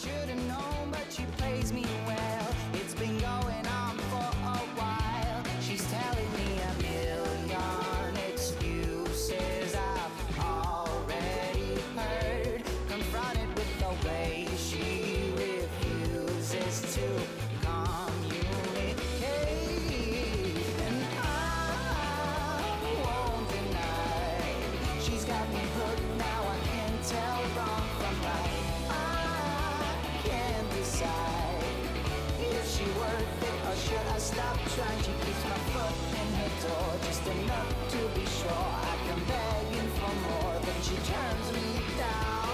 should've known, but she plays me well. It's been going on for a while. She's telling me a million excuses I've already heard. Confronted with the way she refuses to communicate, and I won't deny she's got me hooked. Now I can tell wrong from right. I can't decide if she worth it or should I stop trying. She keeps my foot in her door just enough to be sure I can begging for more, then she turns me down.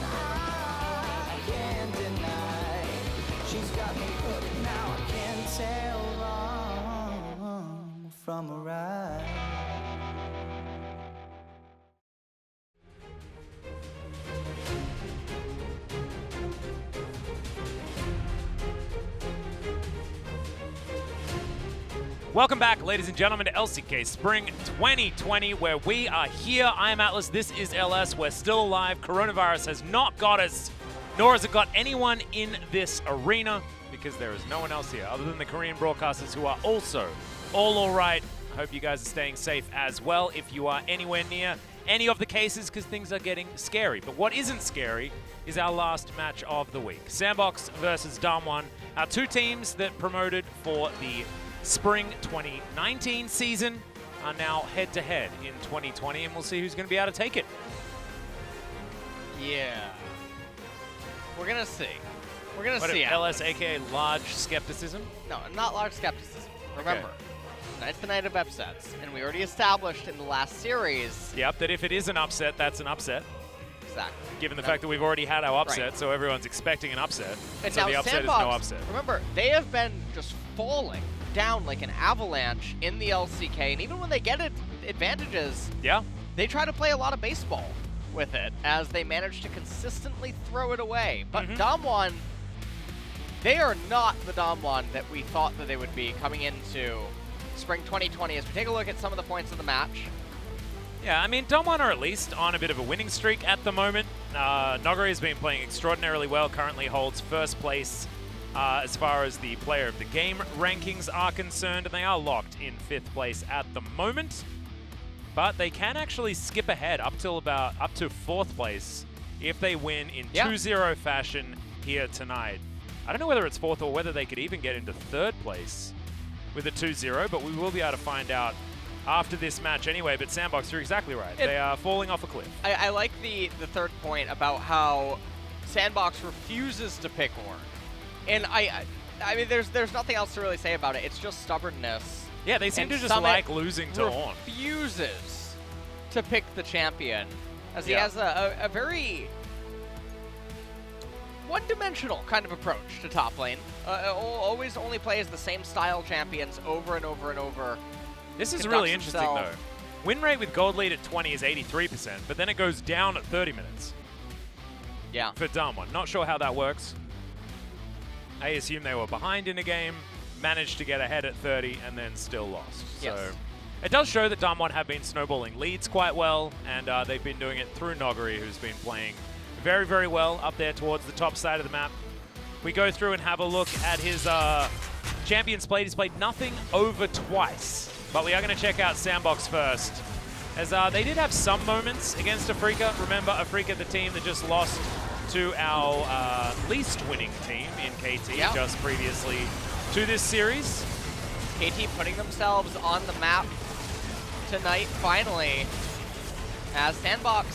I can't deny she's got me hooked. Now I can't tell wrong from a right. Welcome back, ladies and gentlemen, to LCK Spring 2020, where we are here. I am Atlas, this is LS, we're still alive. Coronavirus has not got us, nor has it got anyone in this arena, because there is no one else here other than the Korean broadcasters, who are also all right. I hope you guys are staying safe as well if you are anywhere near any of the cases, because things are getting scary. But what isn't scary is our last match of the week. SANDBOX versus DAMWON, our two teams that promoted for the Spring 2019 season are now head-to-head in 2020, and we'll see who's going to be able to take it. Yeah. We're going to see. We're going to see. LS, aka large skepticism? No, not large skepticism. Remember, tonight's the night of upsets, and we already established in the last series. Yep, that if it is an upset, that's an upset. Exactly. Given the fact that we've already had our upset, so everyone's expecting an upset. And so now the upset SANDBOX, is no upset. Remember, they have been just falling down like an avalanche in the LCK, and even when they get advantages, they try to play a lot of baseball with it, as they manage to consistently throw it away. But DAMWON, they are not the DAMWON that we thought that they would be coming into Spring 2020. As we take a look at some of the points of the match. Yeah, I mean, DWG are at least on a bit of a winning streak at the moment. Noguri has been playing extraordinarily well, currently holds first place as far as the player of the game rankings are concerned, and they are locked in 5th place at the moment. But they can actually skip ahead up to 4th place if they win in 2-0 fashion here tonight. I don't know whether it's 4th or whether they could even get into 3rd place with a 2-0, but we will be able to find out after this match anyway. But SANDBOX, you're exactly right. They are falling off a cliff. I like the third point about how SANDBOX refuses to pick Ornn. And I mean, there's nothing else to really say about it. It's just stubbornness. Yeah, they seem to just like losing to Ornn. Refuses to pick the champion, as he has a very one-dimensional kind of approach to top lane. Always only plays the same style champions over and over and over. This is really interesting, though. Win rate with gold lead at 20 is 83%, but then it goes down at 30 minutes. Yeah. For DWG. Not sure how that works. I assume they were behind in a game, managed to get ahead at 30, and then still lost. Yes. So it does show that DWG have been snowballing leads quite well, and they've been doing it through Noguri, who's been playing very, very well up there towards the top side of the map. We go through and have a look at his champions played. He's played nothing over twice, but we are going to check out SANDBOX first, as they did have some moments against Afrika. Remember, Afrika, the team that just lost to our least winning team in KT just previously to this series. KT putting themselves on the map tonight, finally, as SANDBOX.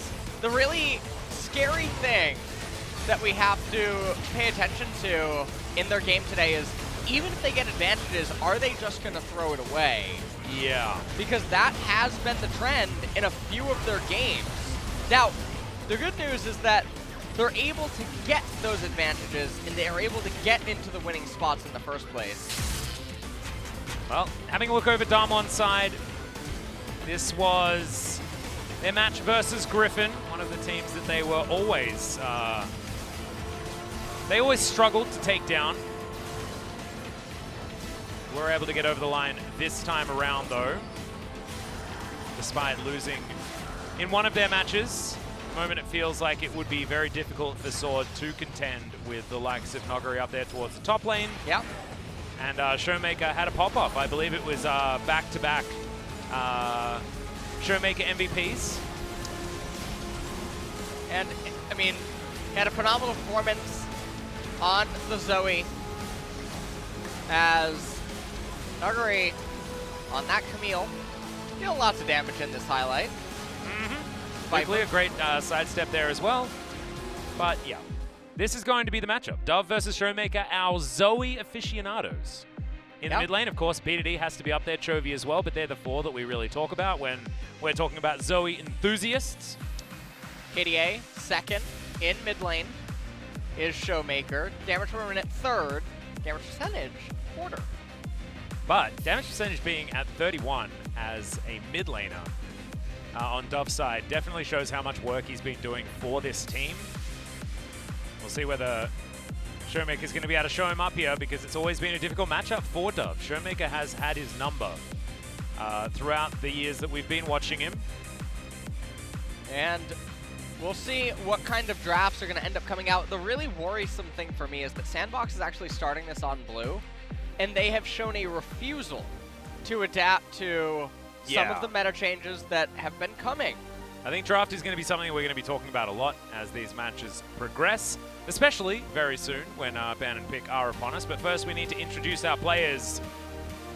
The really scary thing that we have to pay attention to in their game today is, even if they get advantages, are they just going to throw it away? Yeah. Because that has been the trend in a few of their games. Now, the good news is that they're able to get those advantages, and they are able to get into the winning spots in the first place. Well, having a look over DWG's side, this was their match versus Griffin, one of the teams that they were always, they always struggled to take down. Were able to get over the line this time around, though, despite losing in one of their matches. the moment it feels like it would be very difficult for Sword to contend with the likes of Noguri up there towards the top lane. Yeah. And Showmaker had a pop-off. I believe it was back-to-back Showmaker MVPs. And, I mean, he had a phenomenal performance on the Zoe as Noguri on that Camille. Deal lots of damage in this highlight. Quickly, a great sidestep there as well. But yeah, this is going to be the matchup. Dove versus Showmaker, our Zoe aficionados. In the mid lane, of course, BDD has to be up there, Chovy as well, but they're the four that we really talk about when we're talking about Zoe enthusiasts. KDA, second in mid lane, is Showmaker. Damage per minute, third. Damage percentage, quarter. But damage percentage being at 31 as a mid laner on Dove's side definitely shows how much work he's been doing for this team. We'll see whether Showmaker's going to be able to show him up here, because it's always been a difficult matchup for Dove. Showmaker has had his number throughout the years that we've been watching him. And we'll see what kind of drafts are going to end up coming out. The really worrisome thing for me is that SANDBOX is actually starting this on blue, and they have shown a refusal to adapt to some of the meta changes that have been coming. I think draft is going to be something we're going to be talking about a lot as these matches progress, especially very soon when ban and pick are upon us. But first we need to introduce our players.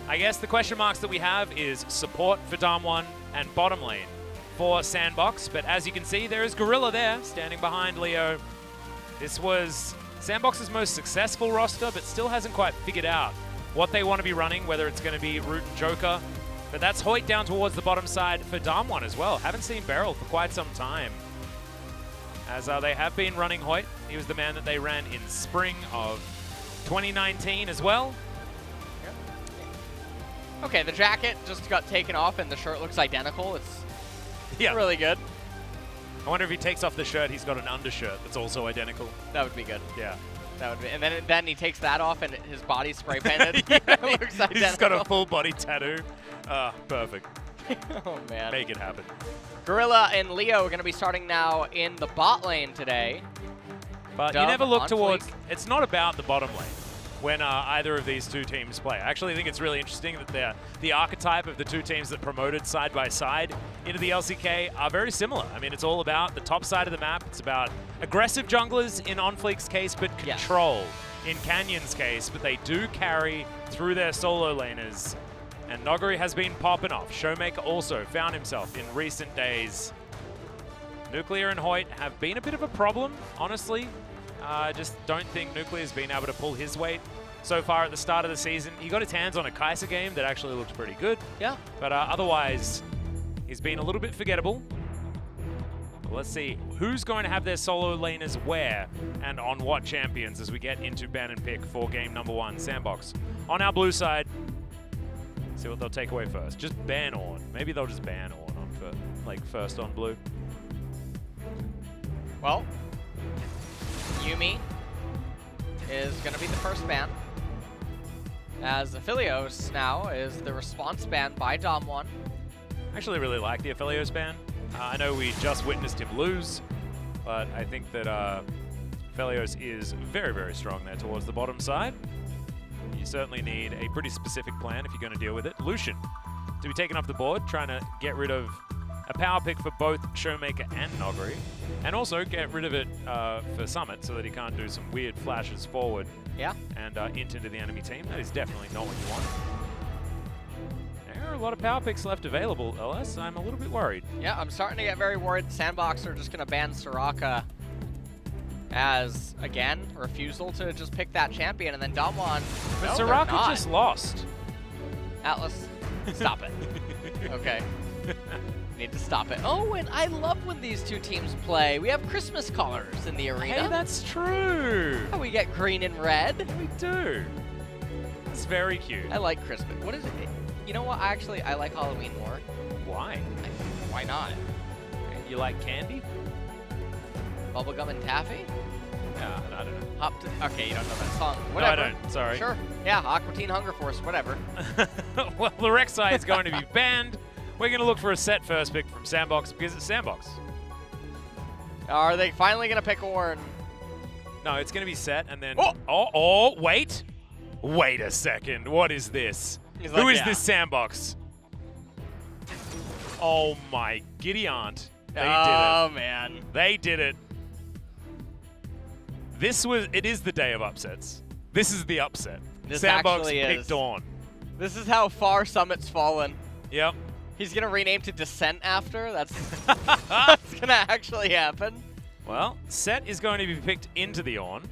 I guess the question marks that we have is support for DAMWON and bottom lane for SANDBOX. But as you can see, there is Gorilla there standing behind Leo. This was SANDBOX's most successful roster, but still hasn't quite figured out what they want to be running, whether it's going to be Root and Joker. But that's Hoyt down towards the bottom side for DAMWON as well. Haven't seen Beryl for quite some time, as they have been running Hoyt. He was the man that they ran in spring of 2019 as well. Okay, the jacket just got taken off and the shirt looks identical. It's really good. I wonder if he takes off the shirt, he's got an undershirt that's also identical. That would be good. Yeah. That would be, and then he takes that off and his body's spray painted. It looks identical. He's got a full body tattoo. Perfect. Oh man. Make it happen. Gorilla and Leo are going to be starting now in the bot lane today. But you never look towards, it's not about the bottom lane when either of these two teams play. I actually think it's really interesting that the archetype of the two teams that promoted side by side into the LCK are very similar. I mean, it's all about the top side of the map. It's about aggressive junglers in OnFleek's case, but control in Canyon's case. But they do carry through their solo laners. And Noguri has been popping off. Showmaker also found himself in recent days. Nuclear and Hoyt have been a bit of a problem, honestly. I just don't think Nuclear's been able to pull his weight so far at the start of the season. He got his hands on a Kai'Sa game that actually looked pretty good. Yeah. But otherwise, he's been a little bit forgettable. Let's see who's going to have their solo laners where and on what champions as we get into ban and pick for game number 1, SANDBOX. On our blue side, see what they'll take away first. Just ban Ornn. Maybe they'll just ban Ornn on first on blue. Well, Yuumi is going to be the first ban, as Aphelios now is the response ban by DAMWON. I actually really like the Aphelios ban. I know we just witnessed him lose, but I think that Aphelios is very, very strong there towards the bottom side. You certainly need a pretty specific plan if you're going to deal with it. Lucian to be taken off the board, trying to get rid of a power pick for both Showmaker and Noguri, and also get rid of it for Summit so that he can't do some weird flashes forward and into the enemy team. That is definitely not what you want. There are a lot of power picks left available, LS. I'm a little bit worried. Yeah, I'm starting to get very worried. SANDBOX are just going to ban Soraka as, again, refusal to just pick that champion, and then DAMWON. But no, Soraka just lost. Atlas, stop it. Okay. Need to stop it. Oh, and I love when these two teams play. We have Christmas colors in the arena. Hey, that's true. Oh, we get green and red. We do. It's very cute. I like Christmas. What is it? You know what? I like Halloween more. Why? Why not? You like candy? Bubblegum and taffy? Yeah, I don't know. Okay, you don't know that song. Whatever. No, I don't. Sorry. Sure. Yeah, Aqua Teen Hunger Force, whatever. Well, the Rek'Sai is going to be banned. We're going to look for a set first pick from SANDBOX because it's SANDBOX. Are they finally going to pick Ornn? No, it's going to be set, and then... Oh! Wait. Wait a second. What is this? He's Who like, is yeah. this SANDBOX? Oh my giddy aunt. They did it. Oh, man. They did it. It is the day of upsets. This is the upset. This SANDBOX actually picked is. Dawn. This is how far Summit's fallen. Yep. He's going to rename to Descent after? That's going to actually happen. Well, Set is going to be picked into the Ornn.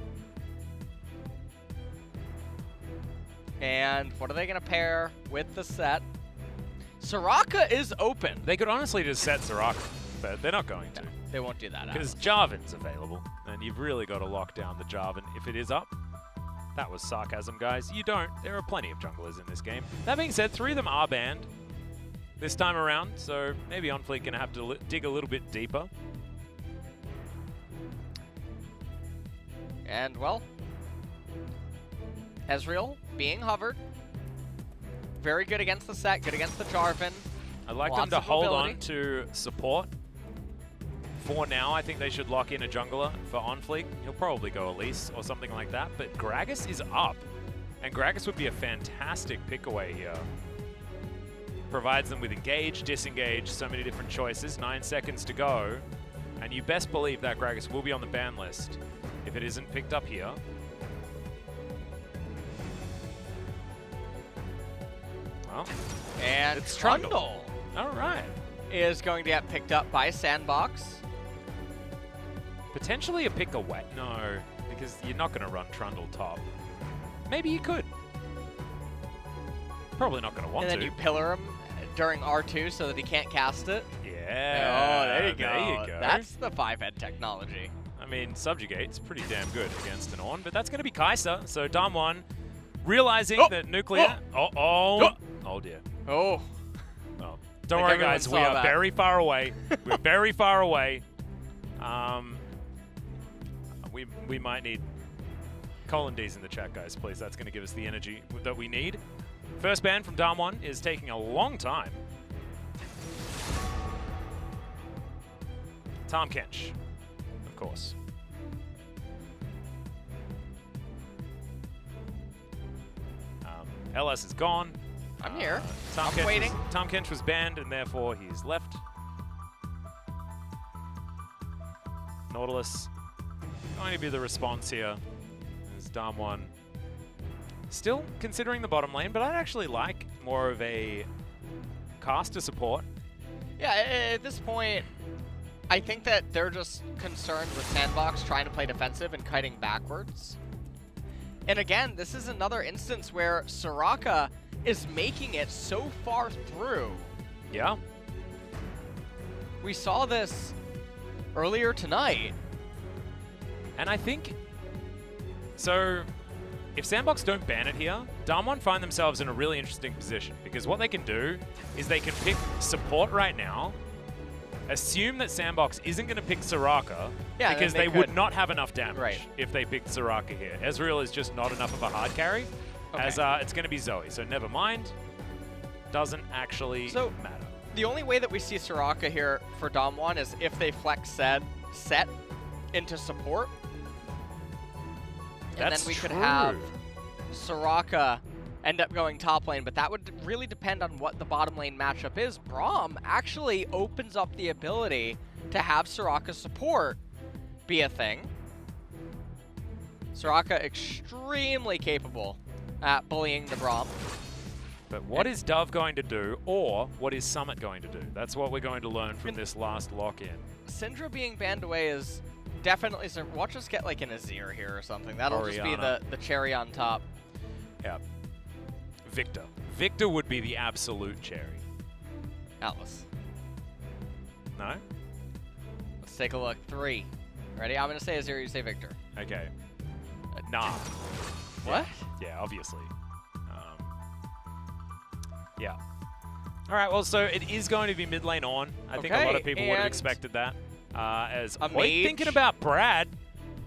And what are they going to pair with the Set? Soraka is open. They could honestly just set Soraka, but they're not going to. No, they won't do that. Because Jarvan's available, and you've really got to lock down the Jarvan if it is up. That was sarcasm, guys. You don't. There are plenty of junglers in this game. That being said, 3 of them are banned this time around, so maybe OnFleet going to have to dig a little bit deeper. And, well, Ezreal being hovered. Very good against the Set, good against the Jarvan. I'd like Lots them to of hold mobility. on to support. For now, I think they should lock in a jungler for OnFleet. He'll probably go Elise or something like that, but Gragas is up. And Gragas would be a fantastic pick away here. Provides them with engage, disengage, so many different choices. 9 seconds to go. And you best believe that Gragas will be on the ban list if it isn't picked up here. Well, And it's Trundle all right. is going to get picked up by SANDBOX. Potentially a pick away. No, because you're not going to run Trundle top. Maybe you could. Probably not going to want And then to. you pillar him during R2 so that he can't cast it. Yeah. Oh, there you go. There you go. That's the 5-head technology. I mean, Subjugate's pretty damn good against an Ornn, but that's going to be Kai'Sa. So DAMWON realizing that Nuclear... Oh dear. Oh. Oh. Don't Like worry, everyone guys. We saw are that. very far away. We're very far away. We might need colon Ds in the chat, guys, please. That's going to give us the energy that we need. First ban from DAMWON is taking a long time. Tom Kench, of course. LS is gone. I'm here. Tom I'm Kench waiting. Tom Kench was banned, and therefore he's left. Nautilus going to be the response here. As DAMWON still considering the bottom lane, but I'd actually like more of a caster support. Yeah, at this point, I think that they're just concerned with SANDBOX trying to play defensive and kiting backwards. And again, this is another instance where Soraka is making it so far through. Yeah. We saw this earlier tonight. And I think, so if SANDBOX don't ban it here, DAMWON find themselves in a really interesting position, because what they can do is they can pick support right now, assume that SANDBOX isn't going to pick Soraka, Yeah, because then they they would could. not have enough damage Right. if they picked Soraka here. Ezreal is just not enough of a hard carry, Okay. as it's going to be Zoe, so never mind. Doesn't actually matter. The only way that we see Soraka here for DAMWON is if they flex set into support. And That's then we could true. have Soraka end up going top lane, but that would really depend on what the bottom lane matchup is. Braum actually opens up the ability to have Soraka support be a thing. Soraka extremely capable at bullying the Braum. But what is Dove going to do, or what is Summit going to do? That's what we're going to learn from this last lock-in. Syndra being banned away is definitely some. Watch us get like an Azir here or something. That'll just be Orianna. the cherry on top. Yeah. Victor. Victor would be the absolute cherry. Atlas. No? Let's take a look. 3. Ready? I'm going to say Azir, you say Victor. Okay. Nah. What? Yeah, obviously. Yeah. All right, well, so it is going to be mid lane on. I think a lot of Okay, people would have and expected that. As a Hoyt mage? thinking about Brad.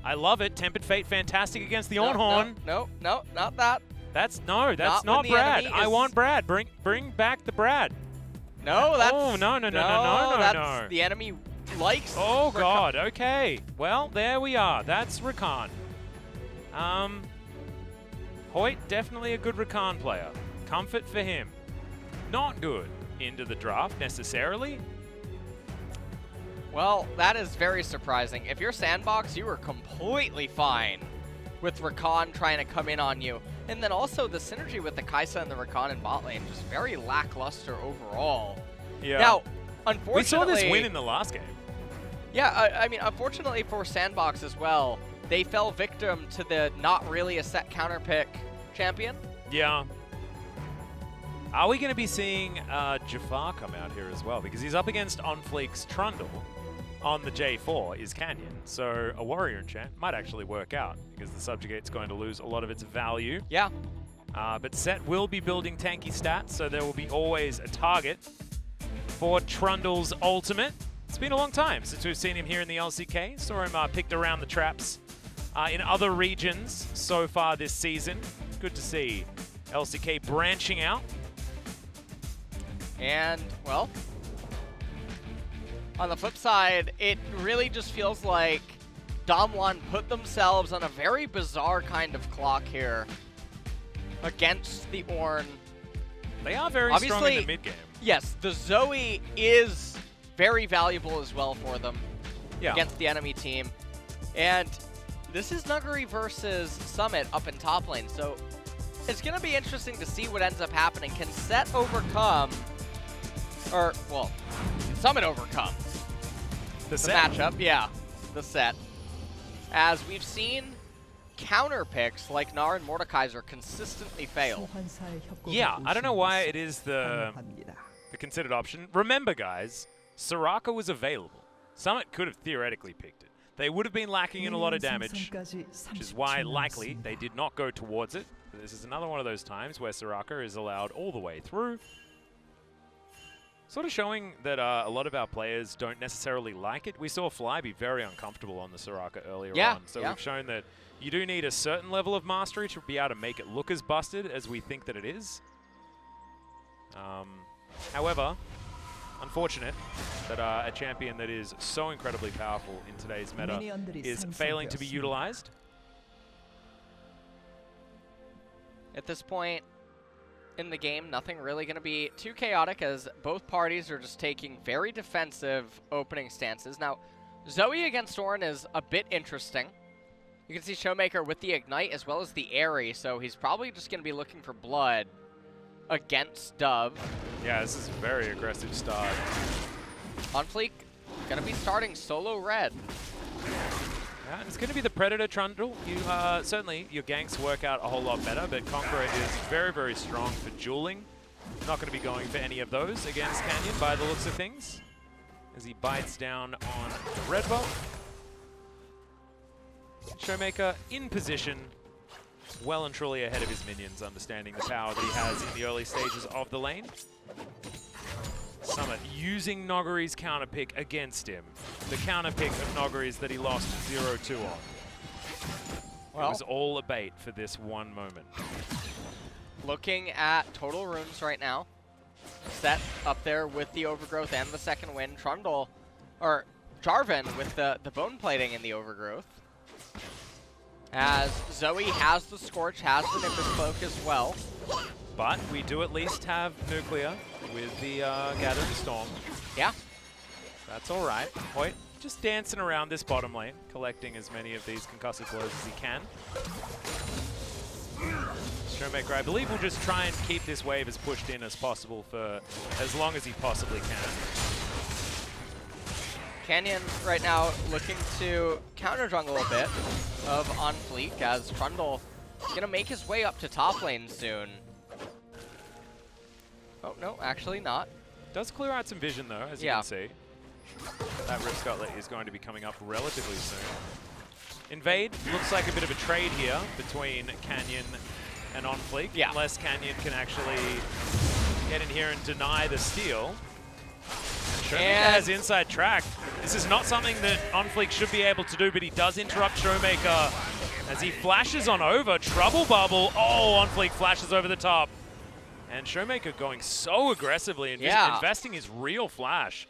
I love it. Tempered Fate, fantastic against the Ornhorn. No, not that. That's Not not when the Brad. enemy I is- want Brad. Bring back the Brad. No, that's... Oh, no. that's No. the enemy likes... Oh, God. Okay. Well, there we are. That's Rakan. Hoyt, definitely a good Rakan player. Comfort for him. Not good into the draft, necessarily. Well, that is very surprising. If you're SANDBOX, you were completely fine with Rakan trying to come in on you. And then also the synergy with the Kai'Sa and the Rakan in bot lane, just very lackluster overall. Yeah. Now, unfortunately... We saw this win in the last game. Yeah, I mean, unfortunately for SANDBOX as well, they fell victim to the not really a set counter pick champion. Yeah. Are we going to be seeing Jafar come out here as well? Because he's up against OnFleek's Trundle. On the J4 is Canyon, so a Warrior enchant might actually work out because the Subjugate's going to lose a lot of its value. Yeah. But Set will be building tanky stats, so there will be always a target for Trundle's ultimate. It's been a long time since we've seen him here in the LCK. Saw him picked around the traps in other regions so far this season. Good to see LCK branching out. And, well, on the flip side, it really just feels like DAMWON put themselves on a very bizarre kind of clock here against the Ornn. They are very strong in the mid game. Yes, the Zoe is very valuable as well for them against the enemy team. And this is Nuguri versus Summit up in top lane, so it's going to be interesting to see what ends up happening. Can Set overcome, or, well, Summit overcome the matchup? Yeah, the Set. As we've seen counter picks like Gnar and Mordekaiser consistently fail. Yeah, I don't know why it is the considered option. Remember, guys, Soraka was available. Summit could have theoretically picked it. They would have been lacking in a lot of damage, which is why likely they did not go towards it. But this is another one of those times where Soraka is allowed all the way through. Sort of showing that a lot of our players don't necessarily like it. We saw Fly be very uncomfortable on the Soraka earlier on. So we've shown that you do need a certain level of mastery to be able to make it look as busted as we think that it is. However, unfortunate that a champion that is so incredibly powerful in today's meta is failing to be utilized. At this point in the game, nothing really going to be too chaotic as both parties are just taking very defensive opening stances. Now, Zoe against Ornn is a bit interesting. You can see Showmaker with the Ignite as well as the Airy, so he's probably just going to be looking for blood against Dove. Yeah, this is a very aggressive start. OnFleek going to be starting solo red. Yeah, and it's going to be the Predator Trundle. You certainly, your ganks work out a whole lot better, but Conqueror is very, very strong for dueling. Not going to be going for any of those against Canyon by the looks of things, as he bites down on the red buff. Showmaker in position, well and truly ahead of his minions, understanding the power that he has in the early stages of the lane. Summit using Noguri's counter pick against him. The counter pick of Noguri's that he lost 0-2 on. Well, it was all a bait for this one moment. Looking at total runes right now. Set up there with the Overgrowth and the second win. Trundle, or Jarvan with the bone plating in the Overgrowth. As Zoe has the Scorch, has the Nimbus Cloak as well. But we do at least have Nuclear with the Gathering Storm. Yeah. That's all right. Hoyt just dancing around this bottom lane, collecting as many of these concussive blows as he can. Showmaker, I believe, will just try and keep this wave as pushed in as possible for as long as he possibly can. Canyon right now looking to counter jungle a bit of OnFleek as Trundle gonna make his way up to top lane soon. Oh, no, actually not. Does clear out some vision, though, as you can see. That Rift Gauntlet is going to be coming up relatively soon. Invade looks like a bit of a trade here between Canyon and OnFleek, unless Canyon can actually get in here and deny the steal. Showmaker has inside track. This is not something that OnFleek should be able to do, but he does interrupt Showmaker as he flashes on over. Trouble Bubble. Oh, OnFleek flashes over the top. And Showmaker going so aggressively and investing his real flash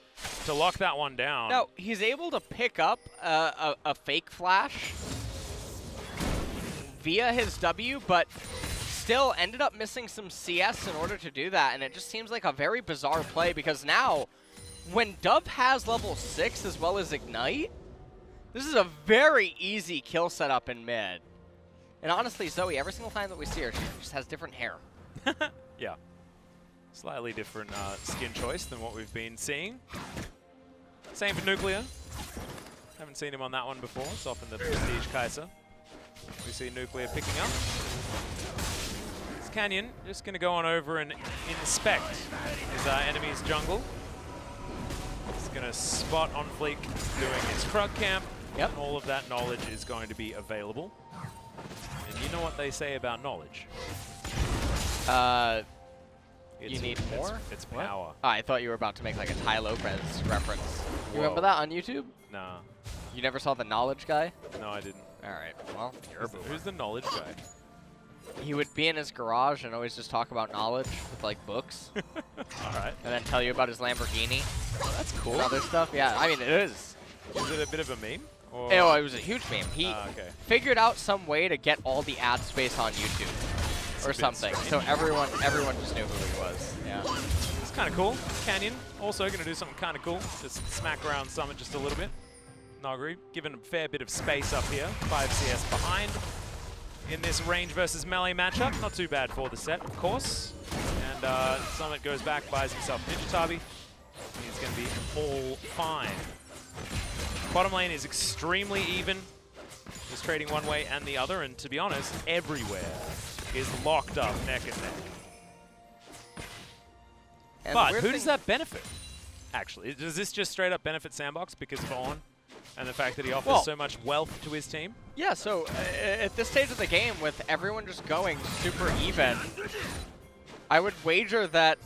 to lock that one down. Now, he's able to pick up a fake flash via his W, but still ended up missing some CS in order to do that, and it just seems like a very bizarre play because now, when Dove has level 6 as well as Ignite, this is a very easy kill setup in mid. And honestly, Zoe, every single time that we see her, she just has different hair. Yeah. Slightly different skin choice than what we've been seeing. Same for Nuclear. Haven't seen him on that one before. It's often the Prestige Kaiser. We see Nuclear picking up. This Canyon just going to go on over and inspect his enemy's jungle. He's going to spot on Fleek doing his Krug camp. Yep. And all of that knowledge is going to be available. And you know what they say about knowledge? You need more? It's power. Oh, I thought you were about to make like a Ty Lopez reference. You remember that on YouTube? Nah. You never saw the knowledge guy? No, I didn't. All right. Well, Who's the knowledge guy? he would be in his garage and always just talk about knowledge with like books. All right. And then tell you about his Lamborghini. Oh, that's cool. And other stuff. Yeah, I mean, it is. Is it a bit of a meme? Or? Oh, it was a huge meme. He Okay. figured out some way to get all the ad space on YouTube. Or something. So everyone just knew who he was. Yeah. It's kind of cool. Canyon also going to do something kind of cool. Just smack around Summit just a little bit. Nogri given a fair bit of space up here. 5 CS behind in this range versus melee matchup. Not too bad for the set, of course. And Summit goes back, buys himself Ninja Tabi. He's going to be all fine. Bottom lane is extremely even. Just trading one way and the other. And to be honest, everywhere is locked up neck and neck. And but who does that benefit, actually? Does this just straight up benefit SANDBOX because of On and the fact that he offers so much wealth to his team? Yeah, so at this stage of the game, with everyone just going super even, I would wager that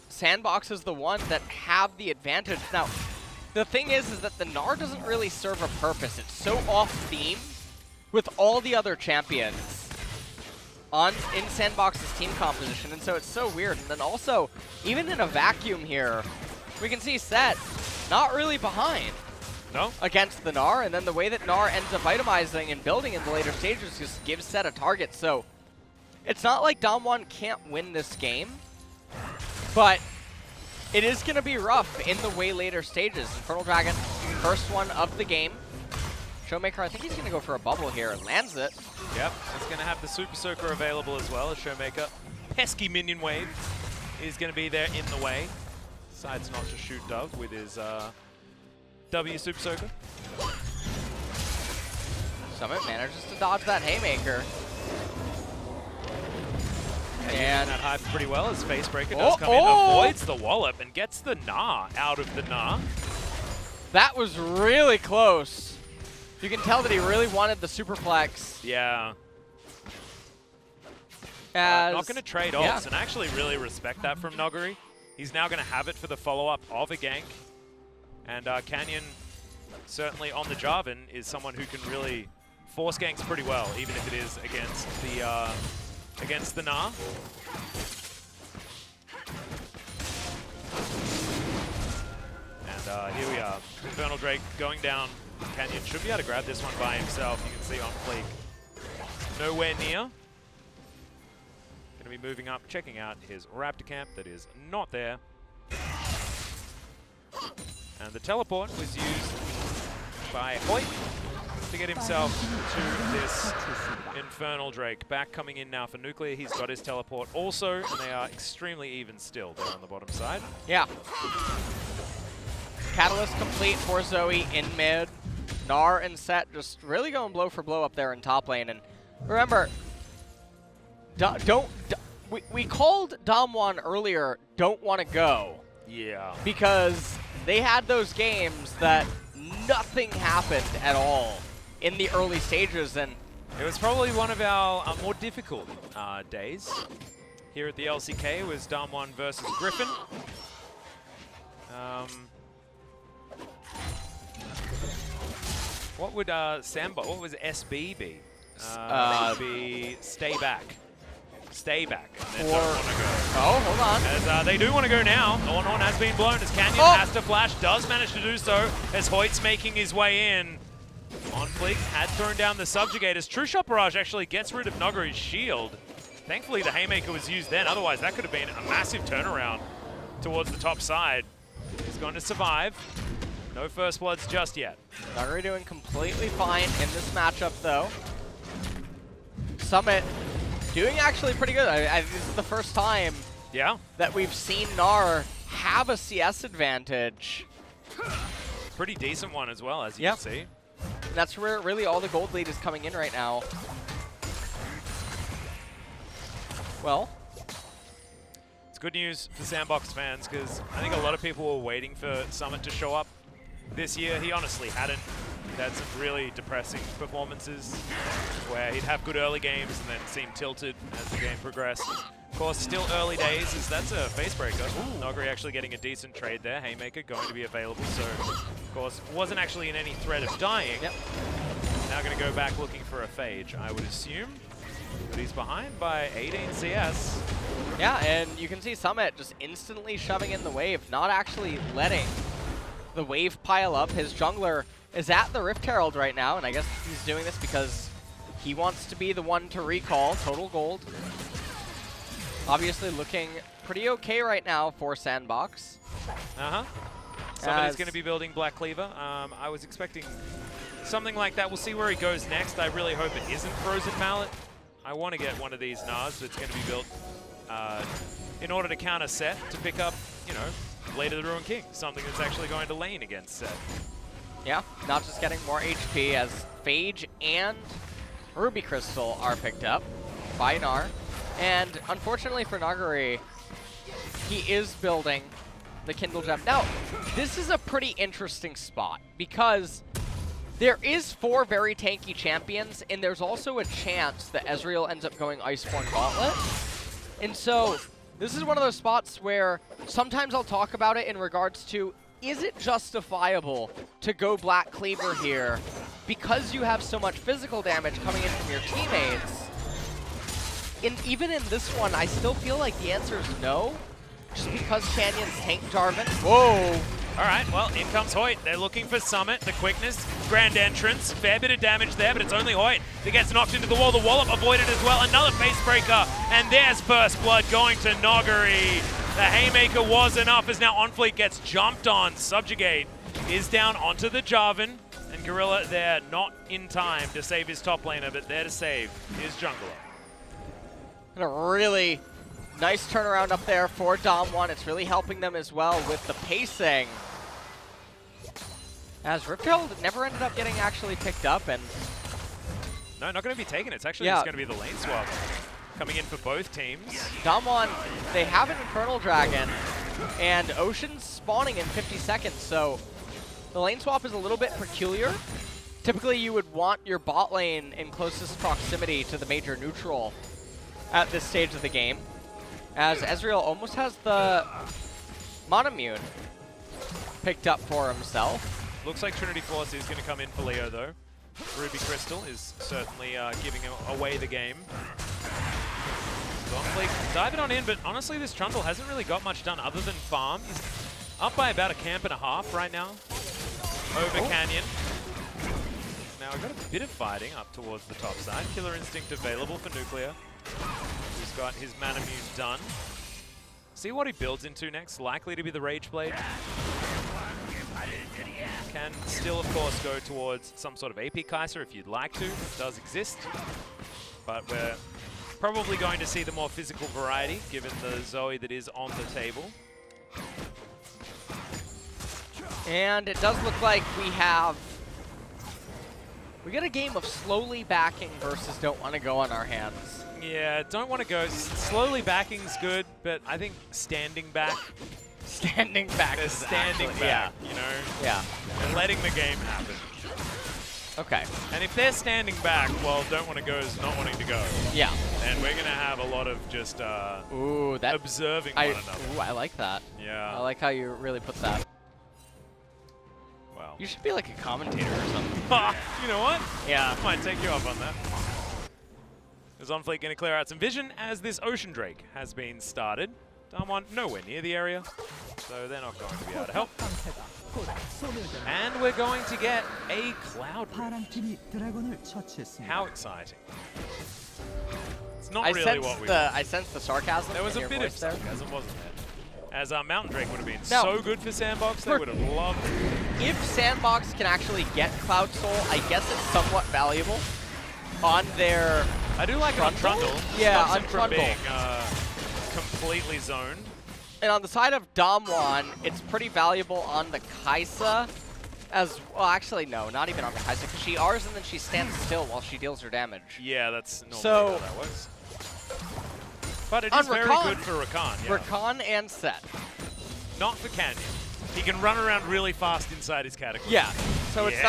SANDBOX is the one that have the advantage. Now, the thing is that the Gnar doesn't really serve a purpose. It's so off-theme with all the other champions in SANDBOX's team composition, and so it's so weird. And then also, even in a vacuum here, we can see Set not really behind against the Gnar, and then the way that Gnar ends up itemizing and building in the later stages just gives Set a target. So it's not like DAMWON can't win this game, but it is going to be rough in the way later stages. Infernal Dragon, first one of the game. Showmaker, I think he's going to go for a bubble here. Lands it. Yep, he's going to have the Super Soaker available as well as Showmaker. Pesky minion wave is going to be there in the way. Decides not to shoot Dove with his W Super Soaker. Summit manages to dodge that haymaker. And that hype pretty well as Facebreaker does come in, avoids the wallop, and gets the Gnar out of the Gnar. That was really close. You can tell that he really wanted the superplex. Yeah. Not going to trade ults, and I actually really respect that from Noguri. He's now going to have it for the follow-up of a gank. And Canyon, certainly on the Jarvan, is someone who can really force ganks pretty well, even if it is against the Gnar. And here we are. Infernal Drake going down. Canyon should be able to grab this one by himself. You can see on Fleek. Nowhere near. Going to be moving up, checking out his Raptor camp that is not there. And the teleport was used by Hoyt to get himself to this Infernal Drake. Back coming in now for Nuclear. He's got his teleport also, and they are extremely even still there on the bottom side. Yeah. Catalyst complete for Zoe in mid. Gnar and Set just really going blow for blow up there in top lane. And remember, we called DAMWON earlier, don't want to go. Yeah. Because they had those games that nothing happened at all in the early stages. And it was probably one of our more difficult days here at the LCK. Was DAMWON versus Griffin. What would SANDBOX, what was SB be? Be Stay Back. stay back. And Or, don't want to go. oh, hold on. As they do want to go now. On has been blown as Canyon has to flash, does manage to do so as Hoyt's making his way in. On Fleek had thrown down the Subjugators. True Shot Barrage actually gets rid of Nogari's shield. Thankfully the Haymaker was used then, otherwise that could have been a massive turnaround towards the top side. He's going to survive. No first bloods just yet. Nogari doing completely fine in this matchup though. Summit doing actually pretty good. This is the first time that we've seen Gnar have a CS advantage. Pretty decent one as well, as you can see. And that's where really all the gold lead is coming in right now. Well, it's good news for SANDBOX fans because I think a lot of people were waiting for Summit to show up this year. He honestly hadn't. He had some really depressing performances where he'd have good early games and then seem tilted as the game progressed. Of course, still early days, as that's a face breaker. Nogari actually getting a decent trade there. Haymaker going to be available, so of course wasn't actually in any threat of dying. Now going to go back looking for a Phage, I would assume. But he's behind by 18 CS. Yeah, and you can see Summit just instantly shoving in the wave, not actually letting the wave pile up. His jungler is at the Rift Herald right now, and I guess he's doing this because he wants to be the one to recall total gold. Obviously looking pretty okay right now for SANDBOX. Somebody's going to be building Black Cleaver. I was expecting something like that. We'll see where he goes next. I really hope it isn't Frozen Mallet. I want to get one of these Gnars that's going to be built in order to counter Set to pick up, you know, Blade of the Ruined King, something that's actually going to lane against Set. Yeah, not just getting more HP as Phage and Ruby Crystal are picked up by Gnar. And unfortunately for Nogari, he is building the Kindle Gem. Now, this is a pretty interesting spot because there is 4 very tanky champions, and there's also a chance that Ezreal ends up going Iceborne Gauntlet. And so, this is one of those spots where sometimes I'll talk about it in regards to, is it justifiable to go Black Cleaver here because you have so much physical damage coming in from your teammates? And even in this one, I still feel like the answer is no, just because Canyon's tank Jarvan. Whoa! All right, well, in comes Hoyt. They're looking for Summit, the quickness, grand entrance, fair bit of damage there, but it's only Hoyt that gets knocked into the wall. The wallop avoided as well. Another face breaker, and there's first blood going to Nogari. The Haymaker was enough as now OnFleet gets jumped on. Subjugate is down onto the Jarvan, and Gorilla there not in time to save his top laner, but there to save his jungler. And a really nice turnaround up there for DAMWON. It's really helping them as well with the pacing. As Rift Herald never ended up getting actually picked up, and no, not going to be taken. It's actually just going to be the lane swap coming in for both teams. DAMWON, they have an Infernal Dragon, and Ocean's spawning in 50 seconds, so the lane swap is a little bit peculiar. Typically, you would want your bot lane in closest proximity to the major neutral at this stage of the game, as Ezreal almost has the Monomune picked up for himself. Looks like Trinity Force is going to come in for Leo, though. Ruby Crystal is certainly giving away the game. Gonfleek diving on in, but honestly, this Trundle hasn't really got much done other than farm. He's up by about a camp and a half right now over Canyon. Now, we've got a bit of fighting up towards the top side. Killer Instinct available for Nuclear. He's got his Manamune done. See what he builds into next. Likely to be the Rage Blade. Can still, of course, go towards some sort of AP Kaiser if you'd like to. It does exist. But we're probably going to see the more physical variety, given the Zoe that is on the table. And it does look like we got a game of slowly backing versus don't want to go on our hands. Yeah, don't want to go. Slowly backing's good, but I think standing back. Standing back. They're standing back, you know? Yeah. And letting the game happen. Okay. And if they're standing back, well, don't want to go is not wanting to go. Yeah. And we're going to have a lot of just observing one another. Ooh, I like that. Yeah. I like how you really put that. Wow. You should be like a commentator or something. You know what? Yeah. I might take you up on that. Is On Fleet going to clear out some vision as this Ocean Drake has been started? DAMWON nowhere near the area, so they're not going to be able to help. And we're going to get a Cloud Rift. How exciting. It's not really what we want. I sense the sarcasm. There was in a your bit of voice there. sarcasm, wasn't there? As Mountain Drake would have been Now, so good for SANDBOX, they would have loved it. If SANDBOX can actually get Cloud Soul, I guess it's somewhat valuable on their... I do like it on Trundle. Yeah, Stops on him from Trundle. being completely zoned. And on the side of DAMWON, it's pretty valuable on the Kai'Sa as well. Actually, no, not even on the Kai'Sa, because she R's and then she stands still while she deals her damage. Yeah, that's normally So, how that works. But it on is very Rakan, good for Rakan. Yeah. Rakan and Set. Not for Canyon. He can run around really fast inside his category. Yeah. So it's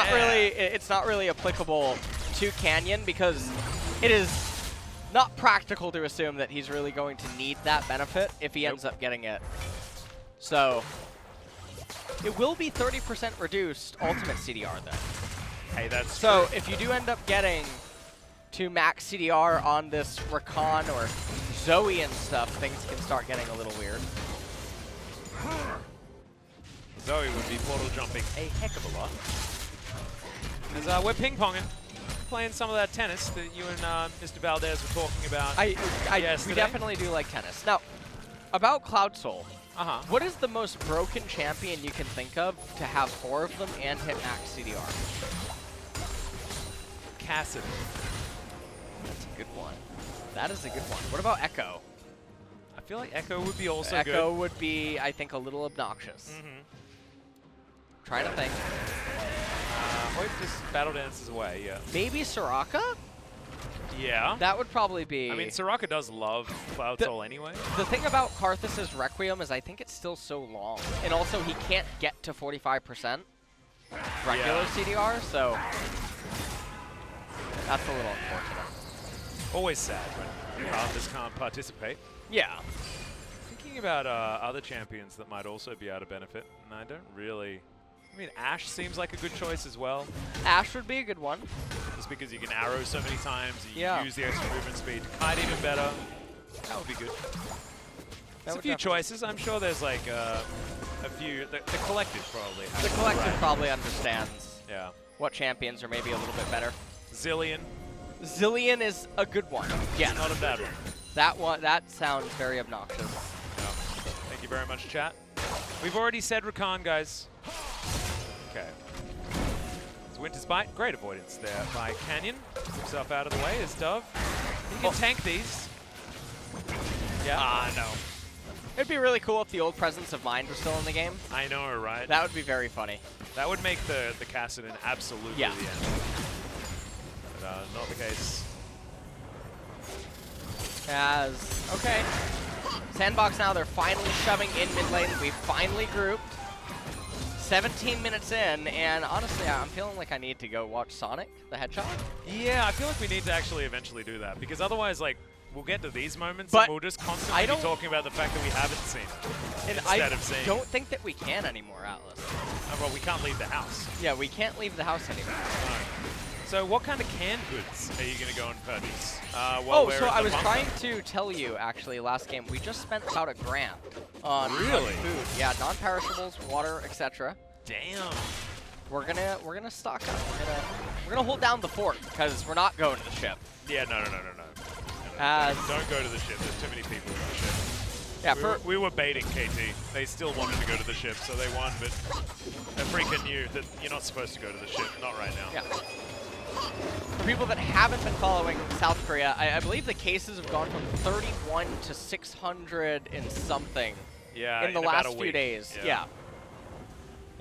not really applicable to Canyon because it is not practical to assume that he's really going to need that benefit if he ends up getting it. So it will be 30% reduced ultimate CDR then. Hey, that's so true. if you do end up getting to max CDR on this Rakan or Zoe and stuff, things can start getting a little weird. Zoe would be portal jumping a heck of a lot. As we're ping-ponging, playing some of that tennis that you and Mr. Valdez were talking about yesterday. We definitely do like tennis. Now, about Cloud Soul, what is the most broken champion you can think of to have 4 of them and hit max CDR? Cassidy. That's a good one. That is a good one. What about Echo? I feel like Echo would be also good. Echo would be, I think, a little obnoxious. Trying to think. Hope just battle dances away, yeah. Maybe Soraka? Yeah. That would probably be... I mean, Soraka does love Cloud Soul anyway. The thing about Karthus' Requiem is I think it's still so long. And also, he can't get to 45% regular CDR, so... That's a little unfortunate. Always sad when Karthus can't participate. Yeah. Thinking about other champions that might also be able to benefit, and I don't really... I mean, Ashe seems like a good choice as well. Ashe would be a good one. Just because you can arrow so many times, you use the extra movement speed to kite even better. That would be good. There's a few choices. I'm sure there's like a few. The collective probably has. The collective probably understands yeah. what champions are maybe a little bit better. Zillion. Zillion is a good one. Yeah. Not a bad one. That sounds very obnoxious. Yeah. Thank you very much, chat. We've already said Rakan, guys. Okay. It's Winter's Bite. Great avoidance there by Canyon. Gets himself out of the way as Dove. He can tank these. Yeah. No. It'd be really cool if the old Presence of Mind was still in the game. I know, right? That would be very funny. That would make the Kassadin absolutely the end. But not the case. Okay. SANDBOX now, they're finally shoving in mid lane. We finally grouped. 17 minutes in, and honestly, I'm feeling like I need to go watch Sonic the Hedgehog. Yeah, I feel like we need to actually eventually do that, because otherwise, like, we'll get to these moments and we'll just constantly be talking about the fact that we haven't seen it instead of seeing it. I don't think that we can anymore, Atlas. Oh, well, we can't leave the house. Yeah, we can't leave the house anymore. No. So what kind of canned goods are you going to go and purchase? So I was trying to tell you, actually, last game, we just spent about $1,000 on food. Yeah, non-perishables, water, etc. Damn. We're gonna stock up. We're gonna hold down the fort because we're not going to the ship. Yeah, no. Don't go to the ship. There's too many people in the ship. Yeah, we were baiting KT. They still wanted to go to the ship, so they won, but they freaking knew that you're not supposed to go to the ship. Not right now. Yeah. For people that haven't been following South Korea, I believe the cases have gone from 31 to 600 and something in the last few days. Yeah.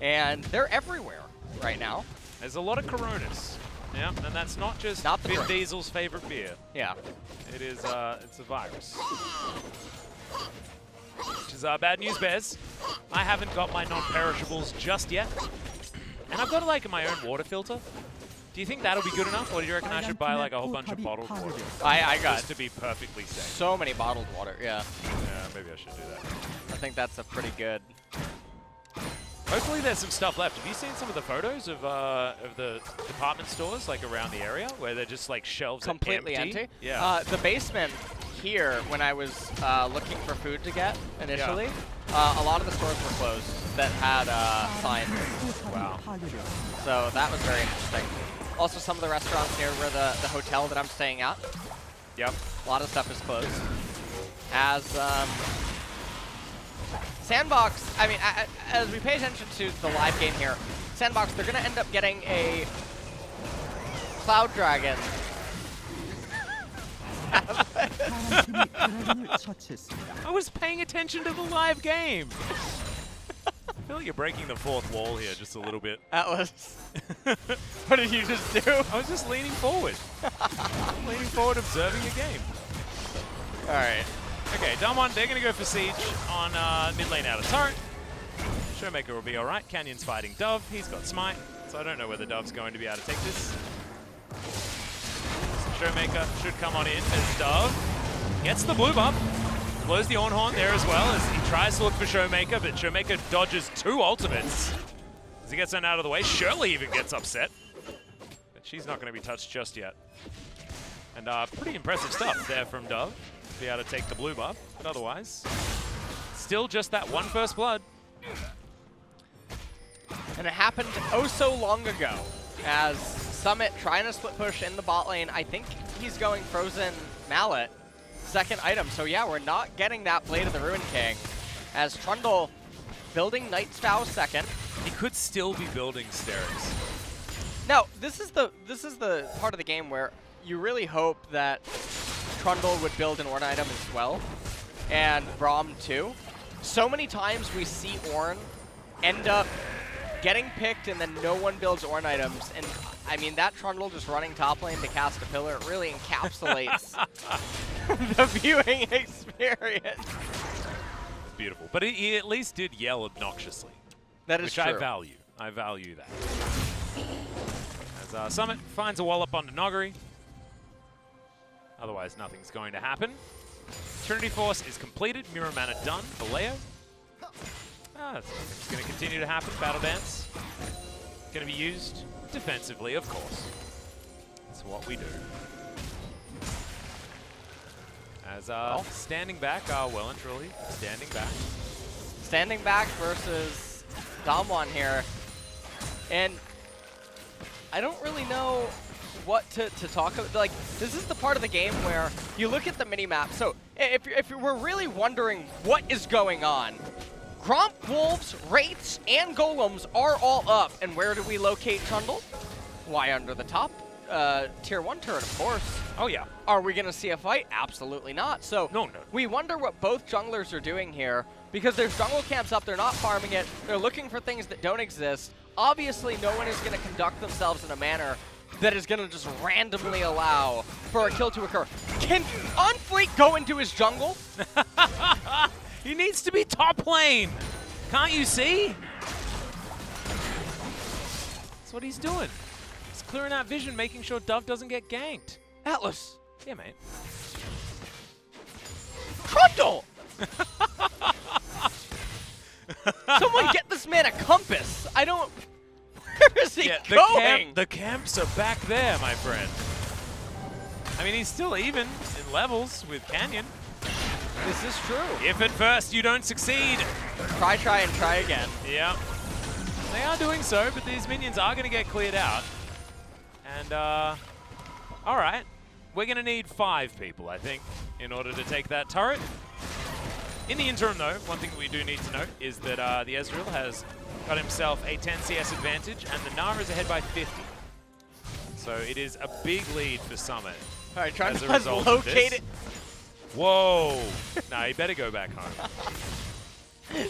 And they're everywhere right now. There's a lot of Coronas. Yeah, and that's not just Vin Diesel's favorite beer. Yeah. It is, it's a virus. Which is bad news, Bears. I haven't got my non-perishables just yet. And I've got, like, my own water filter. Do you think that'll be good enough, or do you reckon I should buy, like, a whole bunch of bottled water? I got just to be perfectly safe. So many bottled water, yeah. Yeah, maybe I should do that. I think that's a pretty good Hopefully there's some stuff left. Have you seen some of the photos of the department stores like around the area where they're just like shelves completely empty? Yeah. The basement here, when I was looking for food to get initially, a lot of the stores were closed that had signs. Wow. So that was very interesting. Also, some of the restaurants near where the hotel that I'm staying at. Yep. A lot of stuff is closed. As SANDBOX, I mean, as we pay attention to the live game here, SANDBOX, they're going to end up getting a Cloud Dragon. I was paying attention to the live game. I feel like you're breaking the fourth wall here just a little bit. Atlas. What did you just do? I was just leaning forward. Leaning forward, observing your game. All right. Okay, DWG, they're going to go for Siege on mid lane out of turret. Showmaker will be all right. Canyon's fighting Dove. He's got Smite, so I don't know whether Dove's going to be able to take this. Showmaker should come on in as Dove gets the blue buff. Blows the Ornhorn there as well as he tries to look for Showmaker, but Showmaker dodges 2 ultimates. As he gets that out of the way, Shirley even gets upset. But she's not going to be touched just yet. And pretty impressive stuff there from Dove. Be able to take the blue buff, but otherwise, still just that one first blood. And it happened oh so long ago as Summit trying to split push in the bot lane. I think he's going Frozen Mallet, second item. So yeah, we're not getting that Blade of the Ruin King as Trundle building Knight's Vow second. He could still be building Steris. Now, this is the part of the game where you really hope that Trundle would build an Ornn item as well, and Braum too. So many times we see Ornn end up getting picked and then no one builds Ornn items, and I mean that Trundle just running top lane to cast a pillar really encapsulates the viewing experience. Beautiful, but he at least did yell obnoxiously. That is which true. I value. I value that. As Summit finds a wall up onto Noggery. Otherwise, nothing's going to happen. Trinity Force is completed. Mirror Mana done for Leo. It's going to continue to happen. Battle Dance. Going to be used defensively, of course. That's what we do. As standing back, well and truly standing back. Standing back versus DAMWON here. And I don't really know what to talk about. Like, this is the part of the game where you look at the minimap. So if we're really wondering what is going on, Gromp, Wolves, Wraiths, and Golems are all up. And where do we locate Trundle? Why, under the top tier 1 turret, of course. Oh, yeah. Are we going to see a fight? Absolutely not. So no. We wonder what both junglers are doing here, because there's jungle camps up. They're not farming it. They're looking for things that don't exist. Obviously, no one is going to conduct themselves in a manner that is going to just randomly allow for a kill to occur. Can Unfleet go into his jungle? He needs to be top lane. Can't you see? That's what he's doing. He's clearing out vision, making sure Dove doesn't get ganked. Atlas. Yeah, mate. Trundle! Someone get this man a compass. I don't... Where is he going? The camps are back there, my friend. I mean, he's still even in levels with Canyon. This is true. If at first you don't succeed. Try, and try again. Yeah. They are doing so, but these minions are going to get cleared out. And, all right. We're going to need 5 people, I think, in order to take that turret. In the interim, though, one thing we do need to note is that the Ezreal has got himself a 10 CS advantage, and the Nara is ahead by 50. So it is a big lead for Summit. All right, trying to locate it. Whoa. Nah, he better go back home.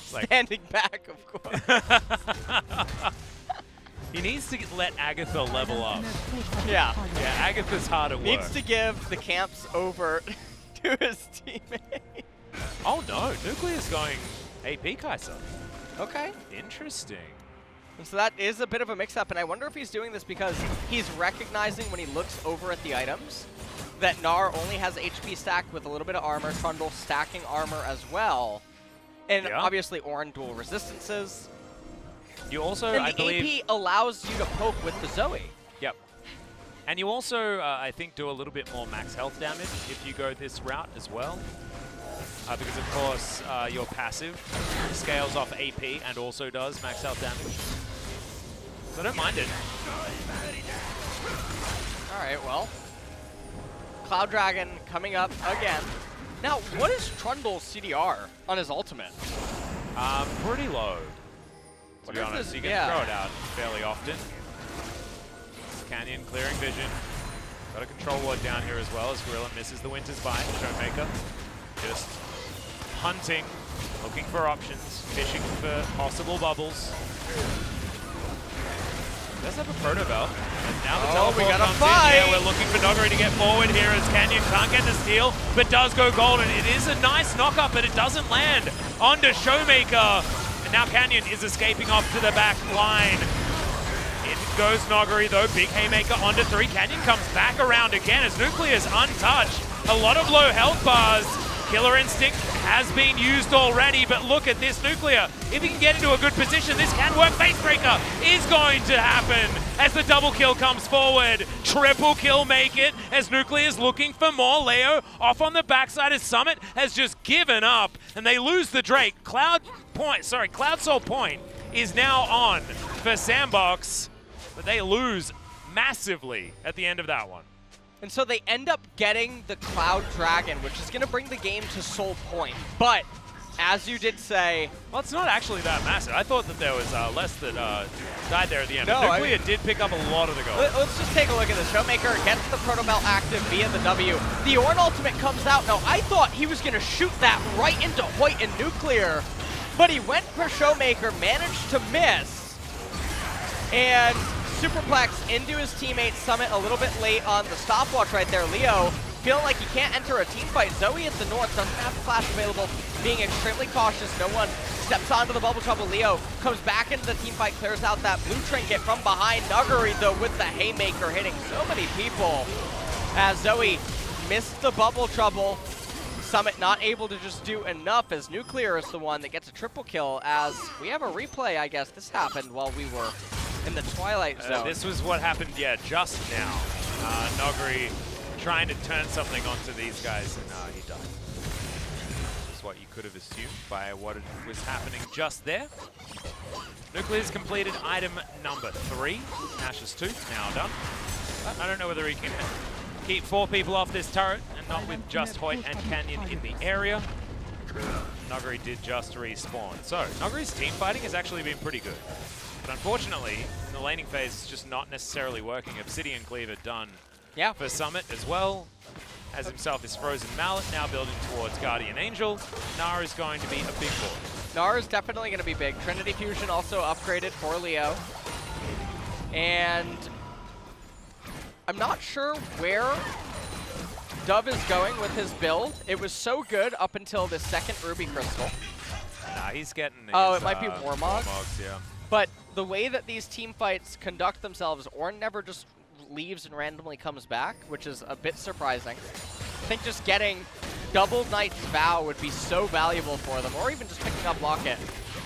Standing back, of course. He needs to let Agatha level up. Yeah. Yeah, Agatha's hard at work. Needs to give the camps over to his teammate. Oh no, Nuclear's going AP Kai'Sa. Okay. Interesting. And so that is a bit of a mix-up, and I wonder if he's doing this because he's recognizing when he looks over at the items that Gnar only has HP stacked with a little bit of armor, Trundle stacking armor as well. And obviously Ornn dual resistances. You also, And I the believe, AP allows you to poke with the Zoe. Yep. And you also, I think, do a little bit more max health damage if you go this route as well. Because, of course, your passive scales off AP and also does max health damage. So I don't mind it. All right, well. Cloud Dragon coming up again. Now, what is Trundle's CDR on his ultimate? Pretty low, to be honest. You can throw it out fairly often. Canyon clearing vision. Got a control ward down here as well as Gorilla misses the Winter's Bite. Showmaker just hunting, looking for options, fishing for possible bubbles. Does have a Proto Belt. And now the teleport comes in. Yeah, we're looking for Noggery to get forward here as Canyon can't get the steal, but does go golden. It is a nice knock-up, but it doesn't land onto Showmaker. And now Canyon is escaping off to the back line. In goes Noggery though, big haymaker onto 3. Canyon comes back around again as Nuclear's untouched. A lot of low health bars. Killer Instinct has been used already, but look at this Nuclear. If he can get into a good position, this can work. Facebreaker is going to happen as the double kill comes forward. Triple kill make it as Nuclear's looking for more. Leo off on the backside as Summit has just given up and they lose the Drake. Cloud Soul Point is now on for SANDBOX, but they lose massively at the end of that one. And so they end up getting the Cloud Dragon, which is going to bring the game to Soul Point. But, as you did say... Well, it's not actually that massive. I thought that there was less that died there at the end. No, Nuclear did pick up a lot of the gold. Let's just take a look at this. Showmaker gets the Proto Belt active via the W. The Ornn ultimate comes out. Now, I thought he was going to shoot that right into Hoyt and Nuclear, but he went for Showmaker, managed to miss, and superplex into his teammate Summit a little bit late on the stopwatch right there. Leo feeling like he can't enter a team fight. Zoe at the north doesn't have the flash available, being extremely cautious. No one steps onto the bubble trouble. Leo comes back into the team fight, clears out that blue trinket from behind. Nuggery though with the haymaker hitting so many people as Zoe missed the bubble trouble. Summit not able to just do enough as Nuclear is the one that gets a triple kill as we have a replay, I guess. This happened while we were in the Twilight Zone. This was what happened, just now. Noggery trying to turn something onto these guys, and he died. That's what you could have assumed by what was happening just there. Nuclear's completed item number 3. Nash's tooth now done. I don't know whether he can keep 4 people off this turret, and not with just Hoyt and Canyon in the area. Noggery did just respawn. So, Noggery's team fighting has actually been pretty good. But unfortunately, in the laning phase, it's just not necessarily working. Obsidian Cleaver done for Summit as well. As himself is Frozen Mallet, now building towards Guardian Angel. Nara is going to be a big boy. Nara is definitely going to be big. Trinity Fusion also upgraded for Leo. And I'm not sure where Dove is going with his build. It was so good up until the second Ruby Crystal. Nah, he's getting his, it might be Warmogs. Yeah. But the way that these team fights conduct themselves, Ornn never just leaves and randomly comes back, which is a bit surprising. I think just getting double Knight's Vow would be so valuable for them, or even just picking up Locket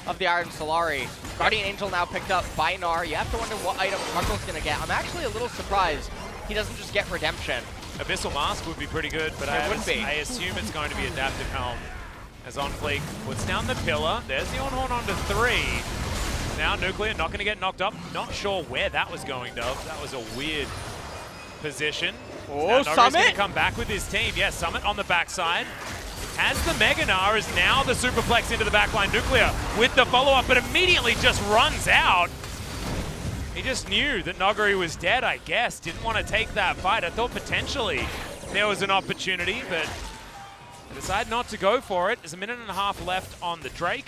of the Iron Solari. Guardian Angel now picked up by Gnar. You have to wonder what item Trundle's going to get. I'm actually a little surprised he doesn't just get Redemption. Abyssal Mask would be pretty good, but I assume it's going to be Adaptive Helm. As On Fleek puts down the pillar. There's the on-horn onto 3. Now Nuclear not going to get knocked up. Not sure where that was going, Dove. That was a weird position. Oh, Summit going to come back with his team. Yeah, Summit on the backside. Has the Mega Gnar, is now the superplex into the backline. Nuclear with the follow-up, but immediately just runs out. He just knew that Noggery was dead, I guess. Didn't want to take that fight. I thought potentially there was an opportunity, but decided not to go for it. There's a minute and a half left on the Drake.